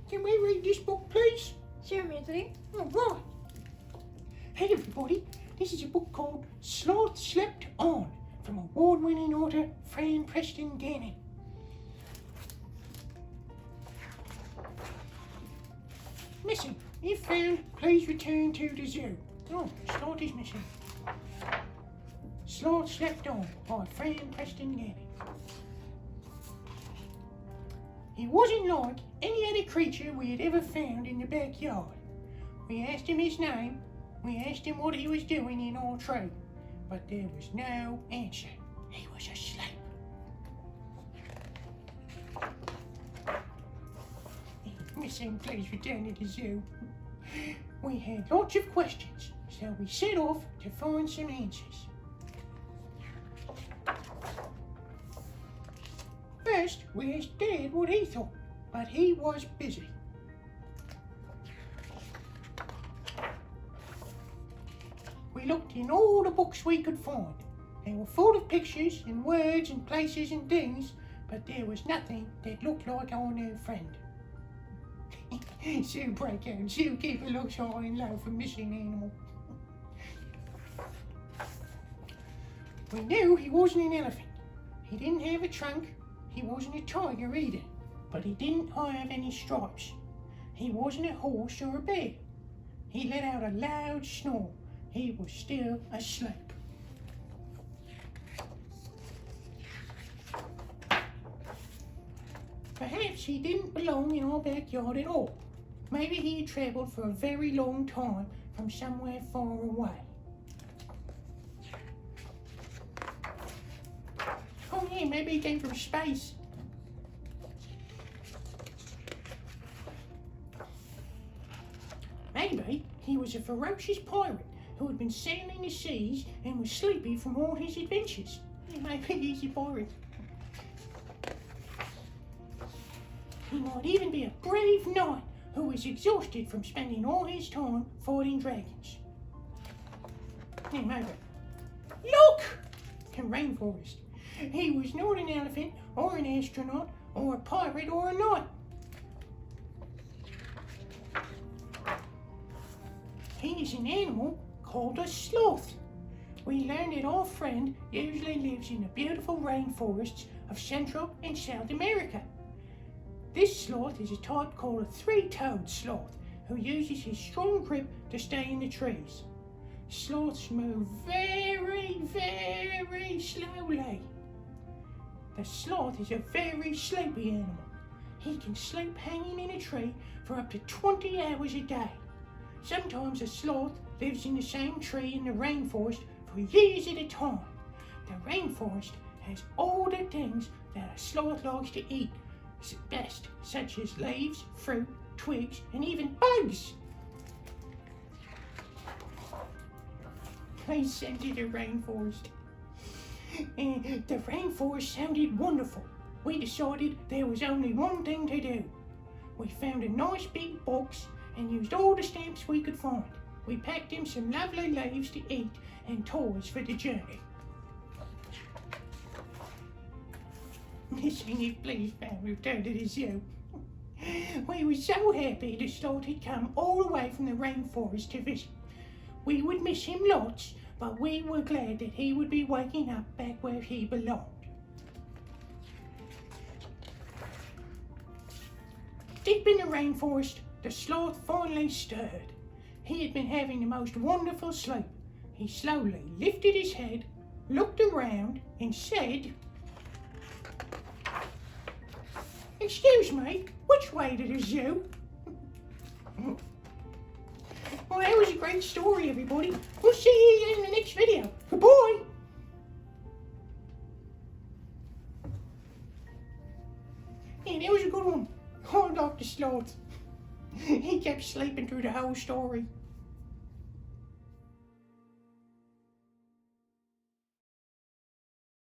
Can we read this book, please? Sure, Muesli. All right. Hey, everybody. This is a book called Sloth Slept On from award-winning author Frann Preston-Gannon. Missing. If found, please return to the zoo. Oh, Sloth is missing. Sloth Slept On by Frann Preston-Gannon. He wasn't like any other creature we had ever found in the backyard. We asked him his name, we asked him what he was doing in our tree, but there was no answer. He was asleep. Missing, please return to the zoo. We had lots of questions, so we set off to find some answers. First, we asked Dad what he thought, but he was busy. We looked in all the books we could find. They were full of pictures and words and places and things, but there was nothing that looked like our new friend. Zoo breakout, zookeeper looks high and low for missing animal. We knew he wasn't an elephant. He didn't have a trunk. He wasn't a tiger either, but he didn't have any stripes. He wasn't a horse or a bear. He let out a loud snore. He was still asleep. Perhaps he didn't belong in our backyard at all. Maybe he had travelled for a very long time from somewhere far away. Oh yeah, maybe he came from space. Maybe he was a ferocious pirate who had been sailing the seas and was sleepy from all his adventures. Maybe he's a pirate. He might even be a brave knight who was exhausted from spending all his time fighting dragons. Maybe. Look! A rainforest. He was not an elephant, or an astronaut, or a pirate, or a knight. He is an animal called a sloth. We learned that our friend usually lives in the beautiful rainforests of Central and South America. This sloth is a type called a three-toed sloth who uses his strong grip to stay in the trees. Sloths move very, very slowly. The sloth is a very sleepy animal. He can sleep hanging in a tree for up to 20 hours a day. Sometimes a sloth lives in the same tree in the rainforest for years at a time. The rainforest has all the things that a sloth likes to eat best, such as leaves, fruit, twigs, and even bugs. I scented the rainforest. And the rainforest sounded wonderful. We decided there was only one thing to do. We found a nice big box and used all the stamps we could find. We packed in some lovely leaves to eat and toys for the journey. Missing it, please, found return to the zoo. We were so happy the sloth had come all the way from the rainforest to visit. We would miss him lots, but we were glad that he would be waking up back where he belonged. Deep in the rainforest, the sloth finally stirred. He had been having the most wonderful sleep. He slowly lifted his head, looked around, and said, "Excuse me, which way to the zoo?" Well, that was a great story, everybody. We'll see you in the next video. Goodbye. Yeah, that was a good one. I like the sloth. He kept sleeping through the whole story.